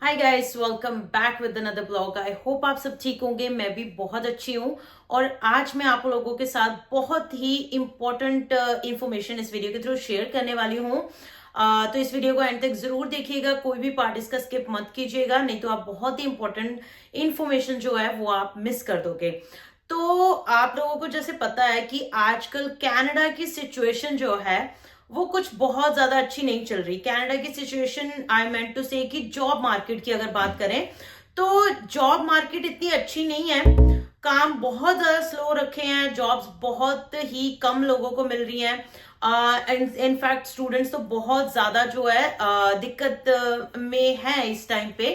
Hi guys, welcome back with another blog. I hope आप सब ठीक होंगे। मैं भी बहुत अच्छी हूँ और आज मैं आप लोगों के साथ बहुत ही इंपॉर्टेंट इंफॉर्मेशन इस वीडियो के थ्रू शेयर करने वाली हूँ। तो इस वीडियो को एंड तक जरूर देखिएगा, कोई भी पार्ट इसका स्किप मत कीजिएगा, नहीं तो आप बहुत ही इंपॉर्टेंट इंफॉर्मेशन जो है वो आप मिस कर दोगे। तो आप लोगों को जैसे पता है कि आजकल कनाडा की सिचुएशन जो है वो कुछ बहुत ज्यादा अच्छी नहीं चल रही। कनाडा की सिचुएशन, आई मेंट टू से कि जॉब मार्केट की अगर बात करें तो जॉब मार्केट इतनी अच्छी नहीं है। काम बहुत ज्यादा स्लो रखे हैं, जॉब्स बहुत ही कम लोगों को मिल रही हैं। इनफैक्ट स्टूडेंट्स तो बहुत ज्यादा जो है दिक्कत में है इस टाइम पे,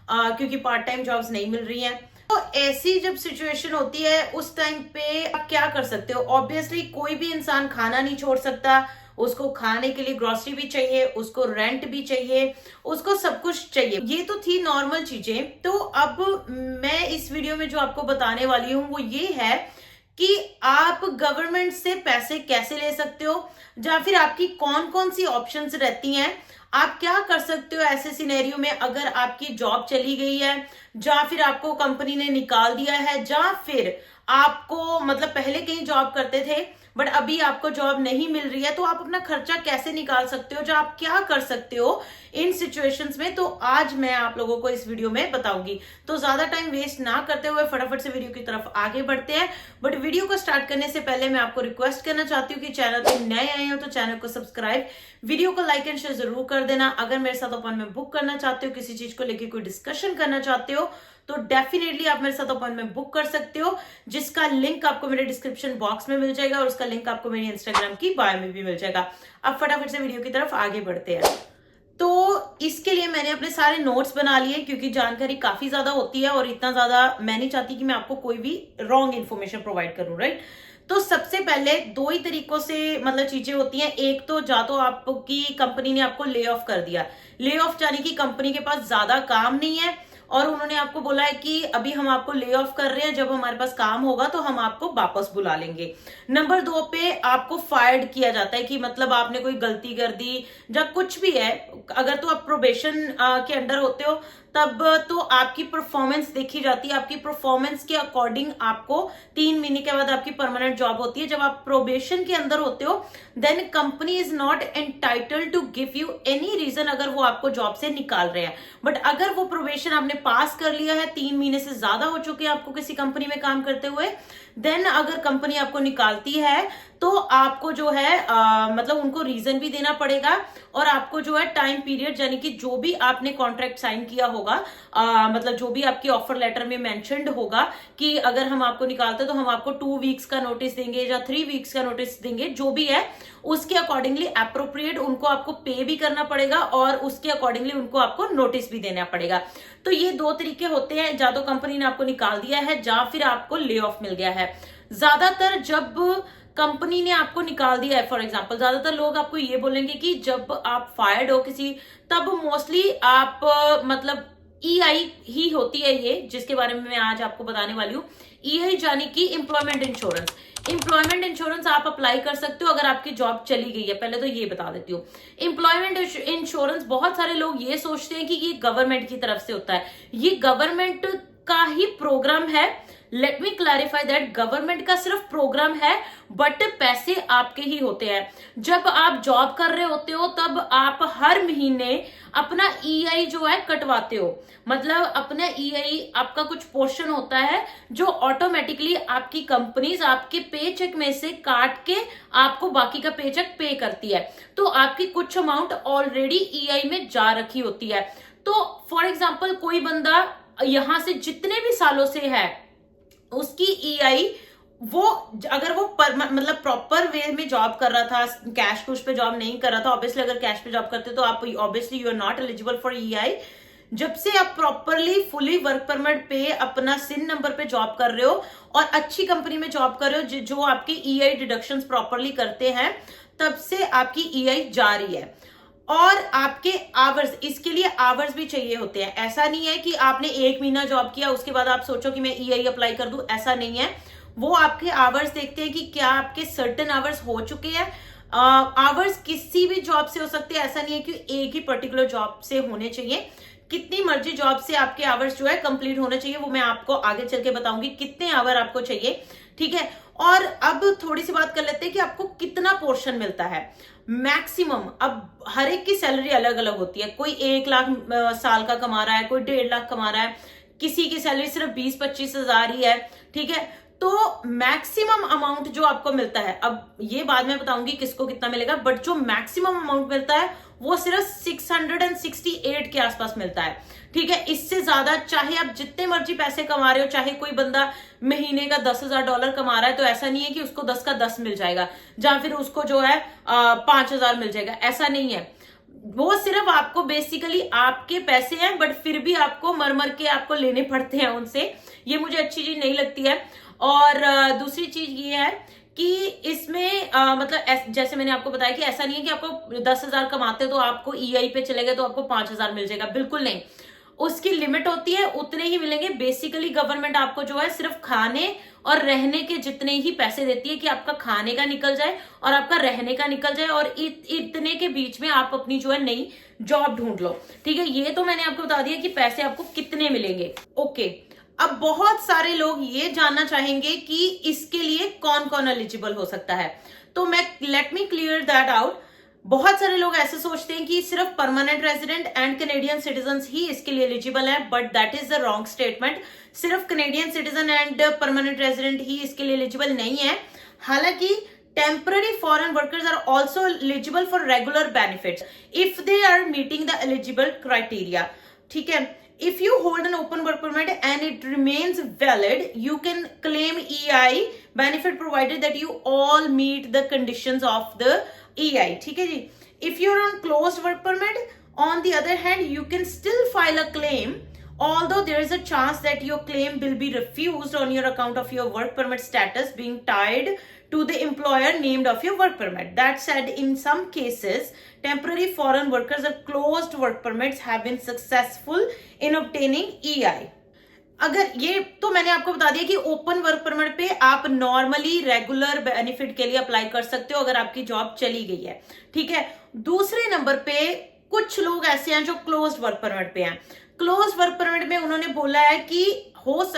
क्योंकि पार्ट टाइम जॉब्स नहीं मिल रही हैं। तो ऐसी जब सिचुएशन होती है उस टाइम पे आप क्या कर सकते हो? ऑब्वियसली कोई भी इंसान खाना नहीं छोड़ सकता, उसको खाने के लिए ग्रोसरी भी चाहिए, उसको रेंट भी चाहिए, उसको सब कुछ चाहिए। ये तो थी नॉर्मल चीजें। तो अब मैं इस वीडियो में जो आपको बताने वाली हूँ वो ये है कि आप गवर्नमेंट से पैसे कैसे ले सकते हो, या फिर आपकी कौन कौन सी ऑप्शंस रहती हैं। आप क्या कर सकते हो ऐसे सिनेरियो में अगर आपकी जॉब चली गई है, या फिर आपको कंपनी ने निकाल दिया है, या फिर आपको मतलब पहले कहीं जॉब करते थे बट अभी आपको जॉब नहीं मिल रही है, तो आप अपना खर्चा कैसे निकाल सकते हो, जो आप क्या कर सकते हो इन सिचुएशंस में। तो आज मैं आप लोगों को इस वीडियो में बताऊंगी। तो ज्यादा टाइम वेस्ट ना करते हुए फटाफट से वीडियो की तरफ आगे बढ़ते हैं। बट वीडियो को स्टार्ट करने से पहले मैं आपको रिक्वेस्ट करना चाहती हूँ कि चैनल पे नए आए हो तो चैनल को सब्सक्राइब, वीडियो को लाइक एंड शेयर जरूर कर देना। अगर मेरे साथ अपॉइंटमेंट बुक करना चाहते हो, किसी चीज को लेकर कोई डिस्कशन करना चाहते हो, तो डेफिनेटली आप मेरे साथ अपॉइंटमेंट बुक कर सकते हो, जिसका लिंक आपको मेरे डिस्क्रिप्शन बॉक्स में मिल जाएगा और उसका लिंक आपको मेरी इंस्टाग्राम की बायो में भी मिल जाएगा। अब फटाफट से वीडियो की तरफ आगे बढ़ते हैं। तो इसके लिए मैंने अपने सारे नोट्स बना लिए, क्योंकि जानकारी काफी ज्यादा होती है और इतना ज्यादा मैं नहीं चाहती कि मैं आपको कोई भी रॉन्ग इन्फॉर्मेशन प्रोवाइड करूं, राइट। तो सबसे पहले दो ही तरीकों से मतलब चीजें होती हैं। एक तो या तो आपकी कंपनी ने आपको ले ऑफ कर दिया, ले ऑफ यानी कि कंपनी के पास ज्यादा काम नहीं है और उन्होंने आपको बोला है कि अभी हम आपको ले ऑफ कर रहे हैं, जब हमारे पास काम होगा तो हम आपको वापस बुला लेंगे। नंबर दो पे आपको फायर्ड किया जाता है कि मतलब आपने कोई गलती कर दी या कुछ भी है। अगर तो आप प्रोबेशन के अंडर होते हो तब तो आपकी परफॉर्मेंस देखी जाती है, आपकी परफॉर्मेंस के अकॉर्डिंग आपको 3 महीने के बाद आपकी परमानेंट जॉब होती है। जब आप प्रोबेशन के अंदर होते हो then company is not entitled to give you any reason अगर वो आपको जॉब से निकाल रहे हैं। बट अगर वो प्रोबेशन आपने पास कर लिया है, 3 महीने से ज्यादा हो चुके हैं आपको किसी कंपनी में काम करते हुए, देन अगर कंपनी आपको निकालती है तो आपको जो है मतलब उनको रीजन भी देना पड़ेगा और आपको जो है टाइम पीरियड यानी कि जो भी आपने कॉन्ट्रैक्ट साइन किया होगा, मतलब जो भी आपकी ऑफर लेटर में मेंशन्ड होगा कि अगर हम आपको निकालते तो हम आपको 2 वीक्स का नोटिस देंगे या 3 वीक्स का नोटिस देंगे, जो भी है उसके अकॉर्डिंगली अप्रोप्रिएट उनको आपको पे भी करना पड़ेगा और उसके अकॉर्डिंगली उनको आपको नोटिस भी देना पड़ेगा। तो ये दो तरीके होते हैं, या तो कंपनी ने आपको निकाल दिया है या फिर आपको ले ऑफ मिल गया है। ज्यादातर जब कंपनी ने आपको निकाल दिया है, फॉर एग्जाम्पल ज्यादातर लोग आपको ये बोलेंगे कि जब आप फायर्ड हो किसी, तब मोस्टली आप मतलब ईआई ही होती है ये, जिसके बारे में मैं आज आपको बताने वाली हूँ। ईआई यानी कि एम्प्लॉयमेंट इंश्योरेंस। एम्प्लॉयमेंट इंश्योरेंस आप अप्लाई कर सकते हो अगर आपकी जॉब चली गई है। पहले तो ये बता देती हूँ, एम्प्लॉयमेंट इंश्योरेंस बहुत सारे लोग ये सोचते हैं कि ये गवर्नमेंट की तरफ से होता है। ये गवर्नमेंट का ही प्रोग्राम है। Let me clarify that, government का सिर्फ प्रोग्राम है बट पैसे आपके ही होते हैं। जब आप जॉब कर रहे होते हो तब आप हर महीने अपना ईआई जो है कटवाते हो, मतलब अपना ईआई आपका कुछ पोर्शन होता है जो ऑटोमेटिकली आपकी कंपनीज आपके पे चेक में से काट के आपको बाकी का पे चेक पे करती है। तो आपकी कुछ अमाउंट ऑलरेडी ईआई में जा रखी होती है। तो फॉर एग्जाम्पल कोई बंदा यहां से जितने भी सालों से है उसकी ईआई, वो अगर वो मतलब प्रॉपर वे में जॉब कर रहा था, कैश कुश पे जॉब नहीं कर रहा था। ऑब्वियसली अगर कैश पे जॉब करते तो आप obviously you are not eligible for EI. जब से आप प्रॉपरली फुली वर्क परमिट पे अपना सिन नंबर पे जॉब कर रहे हो और अच्छी कंपनी में जॉब कर रहे हो जो आपकी ईआई डिडक्शंस प्रॉपरली करते हैं, तब से आपकी ईआई जा रही है। और आपके आवर्स, इसके लिए आवर्स भी चाहिए होते हैं। ऐसा नहीं है कि आपने 1 महीना जॉब किया उसके बाद आप सोचो कि मैं ईआई अप्लाई कर दूं, ऐसा नहीं है। वो आपके आवर्स देखते हैं कि क्या आपके सर्टेन आवर्स हो चुके हैं। आवर्स किसी भी जॉब से हो सकते हैं, ऐसा नहीं है कि एक ही पर्टिकुलर जॉब से होने चाहिए। कितनी मर्जी जॉब से आपके आवर्स जो है कंप्लीट होने चाहिए, वो मैं आपको आगे चल के बताऊंगी कितने आवर आपको चाहिए, ठीक है। और अब थोड़ी सी बात कर लेते हैं कि आपको कितना पोर्शन मिलता है मैक्सिमम। अब हर एक की सैलरी अलग अलग होती है, कोई 1 लाख साल का कमा रहा है, कोई 1.5 लाख कमा रहा है, किसी की सैलरी सिर्फ 20-25 हजार ही है, ठीक है। तो मैक्सिमम अमाउंट जो आपको मिलता है, अब ये बाद में बताऊंगी किसको कितना मिलेगा, बट जो मैक्सिमम अमाउंट मिलता है वो सिर्फ 668 के आसपास मिलता है, ठीक है। इससे ज्यादा चाहे आप जितने मर्जी पैसे कमा रहे हो, चाहे कोई बंदा महीने का $10,000 कमा रहा है, तो ऐसा नहीं है कि उसको 10 का 10 मिल जाएगा, या फिर उसको जो है 5,000 मिल जाएगा, ऐसा नहीं है। वो सिर्फ आपको बेसिकली आपके पैसे हैं, बट फिर भी आपको मर मर के आपको लेने पड़ते हैं उनसे, ये मुझे अच्छी चीज नहीं लगती है। और दूसरी चीज ये है कि इसमें मतलब जैसे मैंने आपको बताया कि ऐसा नहीं है कि आपको 10,000 कमाते हो तो आपको ईआई पे चले गए तो आपको 5,000 मिल जाएगा, बिल्कुल नहीं। उसकी लिमिट होती है, उतने ही मिलेंगे। बेसिकली गवर्नमेंट आपको जो है सिर्फ खाने और रहने के जितने ही पैसे देती है कि आपका खाने का निकल जाए और आपका रहने का निकल जाए, और इतने के बीच में आप अपनी जो है नई जॉब ढूंढ लो, ठीक है। ये तो मैंने आपको बता दिया कि पैसे आपको कितने मिलेंगे, ओके। अब बहुत सारे लोग ये जानना चाहेंगे कि इसके लिए कौन कौन एलिजिबल हो सकता है, तो मैं let me clear that out. बहुत सारे लोग ऐसे सोचते हैं कि सिर्फ permanent resident and Canadian citizens ही इसके लिए एलिजिबल है, but that is the wrong statement. सिर्फ Canadian citizen and permanent resident ही इसके लिए एलिजिबल नहीं है। हालांकि temporary foreign workers are also eligible for regular benefits if they are meeting the eligible criteria, ठीक है। If you hold an open work permit and it remains valid, you can claim EI benefit provided that you all meet the conditions of the EI, ठीक है जी। If you're on closed work permit, on the other hand, you can still file a claim, although there is a chance that your claim will be refused on your account of your work permit status being tied to the employer named of your work permit. That said, in some cases, temporary foreign workers or closed work permits have been successful in obtaining EI. अगर ये तो मैंने आपको बता दिया कि open work permit पे आप नॉर्मली रेगुलर बेनिफिट के लिए अप्लाई कर सकते हो अगर आपकी जॉब चली गई है, ठीक है। दूसरे नंबर पे कुछ लोग ऐसे हैं जो क्लोज्ड वर्क परमिट पे हैं। क्लोज वर्क परमिट में उन्होंने बोला है कि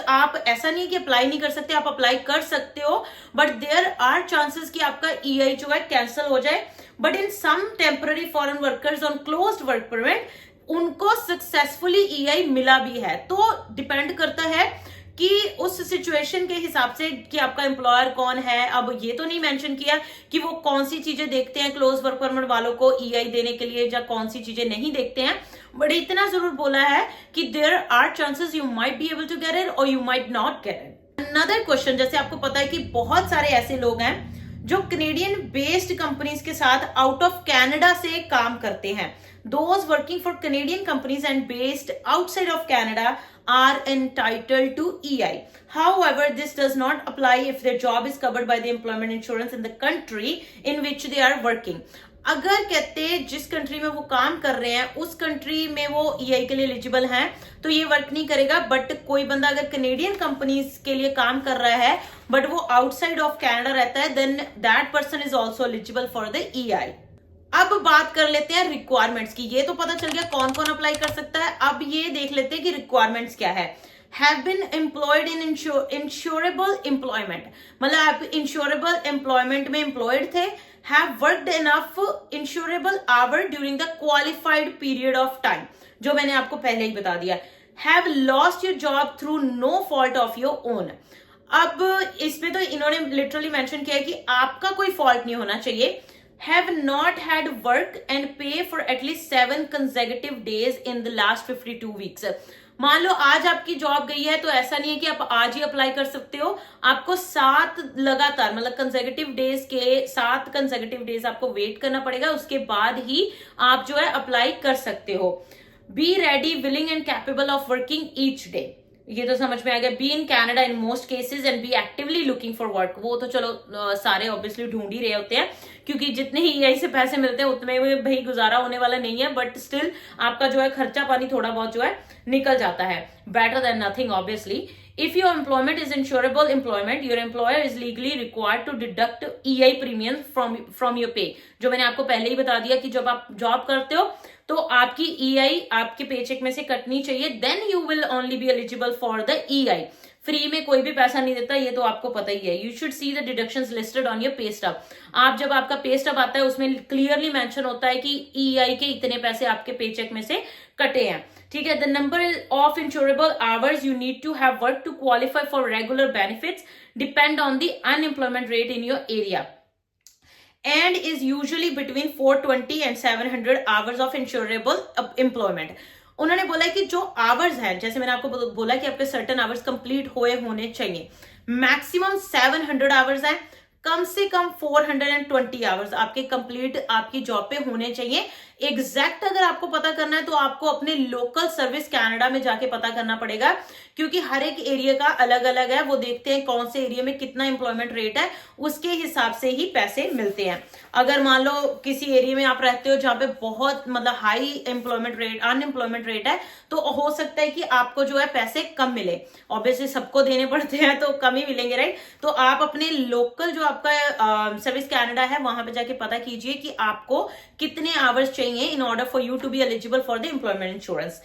आप ऐसा नहीं कि अप्लाई नहीं कर सकते, आप अप्लाई कर सकते हो, बट देयर आर चांसेस कि आपका ईआई जो है कैंसिल हो जाए। But in some temporary foreign workers on closed work permit उनको सक्सेसफुली ईआई मिला भी है। तो डिपेंड करता है कि उस सिचुएशन के हिसाब से कि आपका एम्प्लॉयर कौन है। अब ये तो नहीं मेंशन किया कि वो कौन सी चीजें देखते हैं क्लोज वर्क परमिट वालों को ईआई देने के लिए, या कौन सी चीजें नहीं देखते हैं, बट इतना जरूर बोला है कि there are chances you might be able to get it और you might not get it. Another question, जैसे आपको पता है कि बहुत सारे ऐसे लोग हैं जो कनेडियन बेस्ड कंपनीज के साथ आउट ऑफ कनाडा से काम करते हैं। Those working for Canadian companies and based outside of Canada are entitled to EI. However, this does not apply if their job is covered by the employment insurance in the country in which they are working. अगर कहते जिस country में वो काम कर रहे हैं उस कंट्री में वो EI के लिए एलिजिबल हैं तो ये वर्क नहीं करेगा। बट कोई बंदा अगर कनेडियन कंपनीज के लिए काम कर रहा है बट वो आउटसाइड ऑफ कनाडा रहता है, then that person is also eligible for the EI। अब बात कर लेते हैं रिक्वायरमेंट्स की। ये तो पता चल गया कौन कौन अप्लाई कर सकता है। अब ये देख लेते हैं कि रिक्वायरमेंट्स क्या है। Have been employed in insurable employment, मतलब आप इंश्योरेबल एम्प्लॉयमेंट में एम्प्लॉयड थे। Have worked enough insurable hour during the qualified period of time, जो मैंने आपको पहले ही बता दिया। Have lost your job through no fault of your own. अब इसमें तो इन्होंने लिटरली मेंशन किया है कि आपका कोई फॉल्ट नहीं होना चाहिए। Have not had work and pay for at least 7 consecutive days in the last 52 weeks. मान लो आज आपकी जॉब गई है तो ऐसा नहीं है कि आप आज ही अप्लाई कर सकते हो, आपको 7 लगातार मतलब कंसेक्यूटिव डेज के 7 कंसेक्यूटिव डेज आपको वेट करना पड़ेगा, उसके बाद ही आप जो है अप्लाई कर सकते हो। Be ready, willing and capable of working each day, ये तो समझ में आ गया। Be in Canada in most cases and B actively looking for work, वो तो चलो सारे ऑब्वियसली ढूंढ ही रहे होते हैं क्योंकि जितने ही EI से पैसे मिलते हैं उतने में भाई गुजारा होने वाला नहीं है, बट स्टिल आपका जो है खर्चा पानी थोड़ा बहुत जो है निकल जाता है। Better than nothing obviously. If your employment is insurable employment, your employer is legally required to deduct EI premium from your pay. जो मैंने आपको पहले ही बता दिया कि जब आप जॉब करते हो तो आपकी EI आपके पेचेक में से कटनी चाहिए, then you will only be eligible for the EI. Free में कोई भी पैसा नहीं देता, ये तो आपको पता ही है. You should see the deductions listed on your pay stub. आप जब आपका पे स्टब आता है उसमें क्लियरली मेंशन होता है कि EI के इतने पैसे आपके पेचेक में से कटे हैं. ठीक है. The number of insurable hours you need to have work to qualify for regular benefits depend on the unemployment rate in your area and is usually between 420 and 700 hours of insurable employment. उन्होंने बोला कि जो hours हैं, जैसे मैंने आपको बोला कि आपके सर्टेन आवर्स कंप्लीट होने चाहिए, मैक्सिमम 700 आवर्स हैं, कम से कम 420 आवर्स आपके कंप्लीट आपकी जॉब पे होने चाहिए. एग्जैक्ट अगर आपको पता करना है तो आपको अपने लोकल सर्विस कनाडा में जाके पता करना पड़ेगा, क्योंकि हर एक एरिया का अलग अलग है. वो देखते हैं कौन से एरिया में कितना एम्प्लॉयमेंट रेट है, उसके हिसाब से ही पैसे मिलते हैं. अगर मान लो किसी एरिया में आप रहते हो जहां पे बहुत मतलब high employment rate unemployment rate है, तो हो सकता है कि आपको जो है पैसे कम मिले. ऑब्वियसली सबको देने पड़ते हैं तो कम ही मिलेंगे, राइट. तो आप अपने लोकल जो आपका सर्विस कनाडा है वहां पे जाके पता कीजिए कि आपको कितने आवर्स चाहिए in order for you to be eligible for the employment insurance.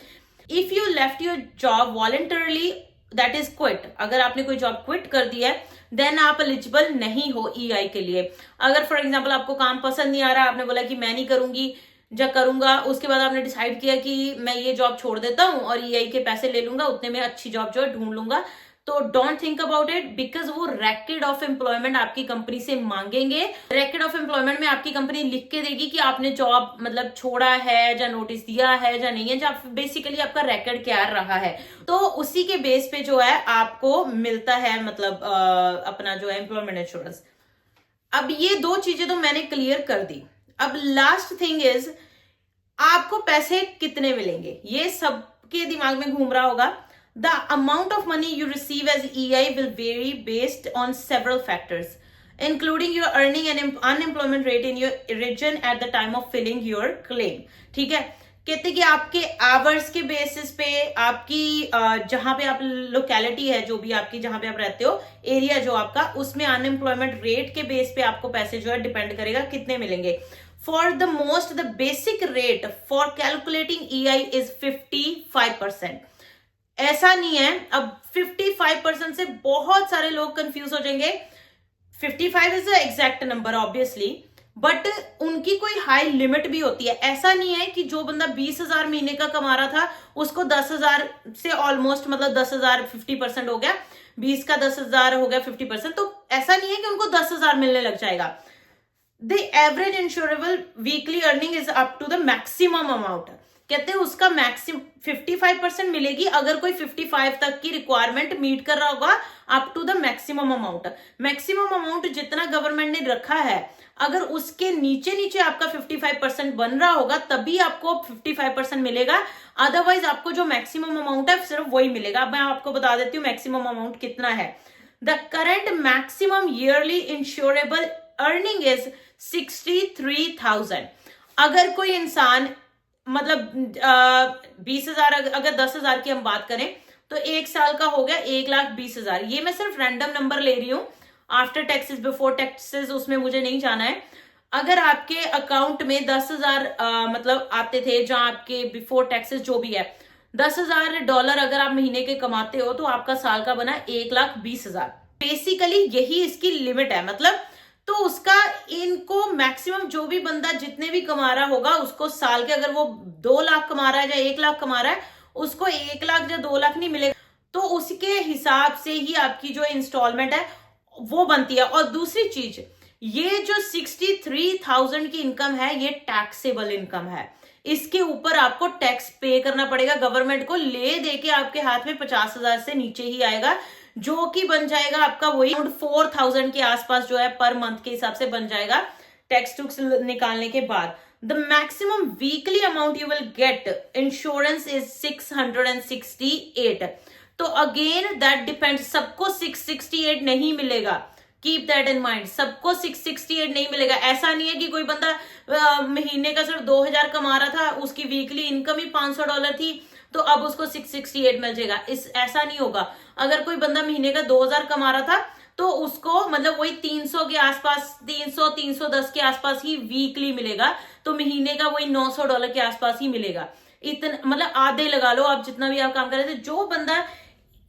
If you left your job voluntarily, that is quit, अगर आपने कोई जॉब क्विट कर दिया है, देन आप एलिजिबल नहीं हो EI के लिए. अगर फॉर एग्जाम्पल आपको काम पसंद नहीं आ रहा, आपने बोला कि मैं नहीं करूंगी, जब करूंगा उसके बाद आपने डिसाइड किया कि मैं ये जॉब छोड़ देता हूं और EI के पैसे ले लूंगा, उतने में अच्छी जॉब जो है ढूंढ लूंगा, तो don't think about it, because वो रेकॉर्ड ऑफ एम्प्लॉयमेंट आपकी कंपनी से मांगेंगे. रेकॉर्ड ऑफ एम्प्लॉयमेंट में आपकी कंपनी लिख के देगी कि आपने जॉब मतलब छोड़ा है या नोटिस दिया है या नहीं है, जब बेसिकली आपका रेकॉर्ड क्या रहा है, तो उसी के बेस पे जो है आपको मिलता है मतलब अपना जो है एम्प्लॉयमेंट इंश्योरेंस. अब ये दो चीजें तो मैंने क्लियर कर दी. अब लास्ट थिंग इज आपको पैसे कितने मिलेंगे, ये सबके दिमाग में घूम रहा होगा. The amount of money you receive as EI will vary based on several factors, including your earning and unemployment rate in your region at the time of filling your claim. ठीक है. कहते कि आपके आवर्स के basis पे आपकी जहां पे आप लोकेलिटी है, जो भी आपकी जहां पे आप रहते हो एरिया जो आपका, उसमें अनएम्प्लॉयमेंट रेट के बेस पे आपको पैसे जो है डिपेंड करेगा कितने मिलेंगे. For the most, the basic rate for calculating EI is 55%. ऐसा नहीं है. अब 55% से बहुत सारे लोग कंफ्यूज हो जाएंगे. 55 is the exact number obviously, but उनकी कोई हाई लिमिट भी होती है. ऐसा नहीं है कि जो बंदा 20,000 महीने का कमा रहा था उसको 10,000 से ऑलमोस्ट मतलब 10,000 50% हो गया, 20 का 10,000 हो गया 50%, तो ऐसा नहीं है कि उनको 10,000 मिलने लग जाएगा. The average insurable weekly earning is up to the maximum amount. कहते हैं उसका मैक्सिमम 55% मिलेगी अगर कोई 55 तक की रिक्वायरमेंट मीट कर रहा होगा, up to the maximum amount. Maximum amount जितना गवर्नमेंट ने रखा है, अगर उसके नीचे नीचे आपका 55% बन रहा होगा तभी आपको 55% मिलेगा. अदरवाइज आपको जो मैक्सिमम अमाउंट है सिर्फ वही मिलेगा. मैं आपको बता देती हूँ मैक्सिमम अमाउंट कितना है. The current maximum yearly insurable earning is 63,000. अगर कोई इंसान मतलब 20,000 अगर 10,000 की हम बात करें तो एक साल का हो गया 1,20,000. ये मैं सिर्फ रैंडम नंबर ले रही हूं, आफ्टर टैक्सेस बिफोर टैक्सेस उसमें मुझे नहीं जाना है. अगर आपके अकाउंट में 10,000 मतलब आते थे, जहां आपके बिफोर टैक्सेस जो भी है $10,000 अगर आप महीने के कमाते हो तो आपका साल का बना 1,20,000. बेसिकली यही इसकी लिमिट है. मतलब तो उसका इनको मैक्सिमम जो भी बंदा जितने भी कमा रहा होगा उसको साल के, अगर वो 2 लाख कमा रहा है या 1 लाख कमा रहा है, उसको 1 लाख या 2 लाख नहीं मिलेगा. तो उसके हिसाब से ही आपकी जो इंस्टॉलमेंट है वो बनती है. और दूसरी चीज, ये जो 63,000 की इनकम है ये टैक्सेबल इनकम है. इसके ऊपर आपको टैक्स पे करना पड़ेगा गवर्नमेंट को. ले दे के आपके हाथ में 50,000 से नीचे ही आएगा, जो कि बन जाएगा आपका वही 4,000 के आसपास जो है पर मंथ के हिसाब से बन जाएगा टैक्स टूक्स निकालने के बाद. The maximum weekly amount you will get insurance is 668. तो अगेन दैट डिपेंड, सबको 668 नहीं मिलेगा. कीप दैट इन माइंड, सबको 668 नहीं मिलेगा. ऐसा नहीं है कि कोई बंदा महीने का सिर्फ 2,000 कमा रहा था, उसकी वीकली इनकम ही $500 थी, तो अब उसको 668 मिल जाएगा। ऐसा नहीं होगा। अगर कोई बंदा महीने का 2000 कमा रहा था तो उसको मतलब वही 300 के आसपास, 310 के आसपास ही वीकली मिलेगा, तो महीने का वही $900 के आसपास ही मिलेगा। इतना मतलब आधे लगा लो आप, जितना भी आप काम कर रहे थे। जो बंदा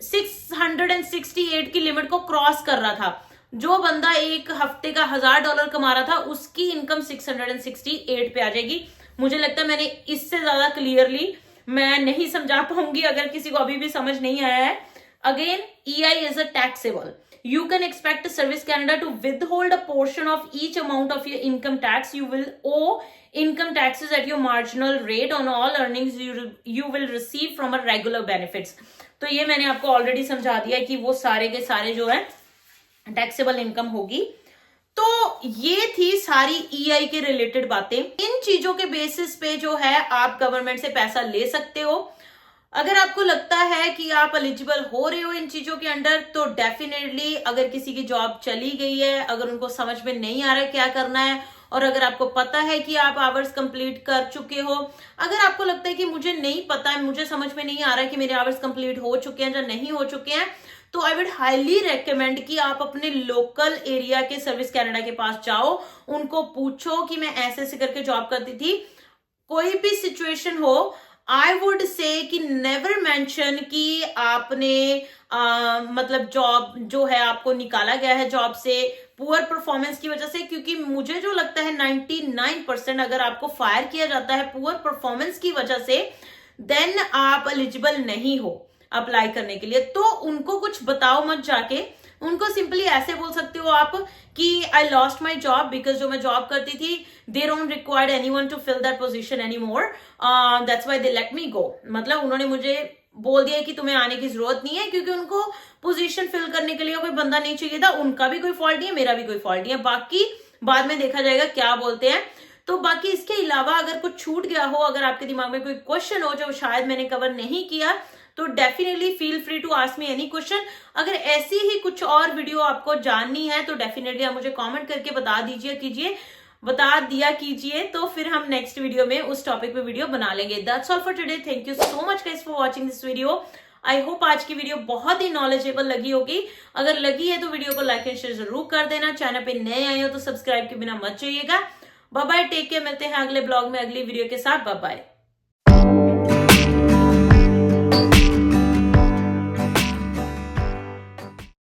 668 की लिमिट को क्रॉस कर रहा था, जो बंदा एक हफ्ते का $1000 कमा रहा था, उसकी इनकम 668 पे आ जाएगी। मुझे लगता है मैंने इससे ज्यादा क्लियरली मैं नहीं समझा पाऊंगी अगर किसी को अभी भी समझ नहीं आया है। Again, EI is a taxable. You can expect Service Canada to withhold a portion of each amount of your income tax. You will owe income taxes at your marginal rate on all earnings you will receive from a regular benefits. तो ये मैंने आपको already समझा दिया कि वो सारे के सारे जो है टैक्सेबल इनकम होगी। तो ये थी सारी EI के रिलेटेड बातें। इन चीजों के बेसिस पे जो है आप गवर्नमेंट से पैसा ले सकते हो। अगर आपको लगता है कि आप एलिजिबल हो रहे हो इन चीजों के अंडर, तो डेफिनेटली अगर किसी की जॉब चली गई है, अगर उनको समझ में नहीं आ रहा है क्या करना है, और अगर आपको पता है कि आप आवर्स कंप्लीट कर चुके हो, अगर आपको लगता है कि मुझे नहीं पता है, मुझे समझ में नहीं आ रहा है कि मेरे आवर्स कंप्लीट हो चुके हैं या नहीं हो चुके हैं, तो आई वुड हाईली रेकमेंड कि आप अपने लोकल एरिया के सर्विस कैनेडा के पास जाओ, उनको पूछो कि मैं ऐसे ऐसे करके जॉब करती थी। कोई भी सिचुएशन हो, आई वुड से कि नेवर मेंशन कि आपने मतलब जॉब जो है आपको निकाला गया है जॉब से पुअर परफॉर्मेंस की वजह से, क्योंकि मुझे जो लगता है 99% अगर आपको फायर किया जाता है पुअर परफॉर्मेंस की वजह से, देन आप एलिजिबल नहीं हो अप्लाई करने के लिए। तो उनको कुछ बताओ मत जाके, उनको सिंपली ऐसे बोल सकते हो आप कि I lost my job because जो मैं जॉब करती थी they don't required anyone to fill that position any more, that's why they let me go. मतलब उन्होंने मुझे बोल दिया कि तुम्हें आने की जरूरत नहीं है, क्योंकि उनको पोजीशन फिल करने के लिए कोई बंदा नहीं चाहिए था। उनका भी कोई फॉल्ट नहीं है, मेरा भी कोई फॉल्ट नहीं है, बाकी बाद में देखा जाएगा क्या बोलते हैं। तो बाकी इसके अलावा अगर कुछ छूट गया हो, अगर आपके दिमाग में कोई क्वेश्चन हो जो शायद मैंने कवर नहीं किया, तो definitely feel free to ask me any question. अगर ऐसी ही कुछ और वीडियो आपको जाननी है तो डेफिनेटली आप मुझे कमेंट करके बता दिया कीजिए, तो फिर हम नेक्स्ट वीडियो में उस टॉपिक पे वीडियो बना लेंगे। That's all for today. Thank you so much guys for watching this video. I hope आज की वीडियो बहुत ही नॉलेजेबल लगी होगी। अगर लगी है तो वीडियो को लाइक एंड शेयर जरूर कर देना। चैनल पे नए आए हो तो सब्सक्राइब के बिना मत जाइएगा। Bye bye, take care. मिलते हैं अगले ब्लॉग में अगली वीडियो के साथ। Bye bye.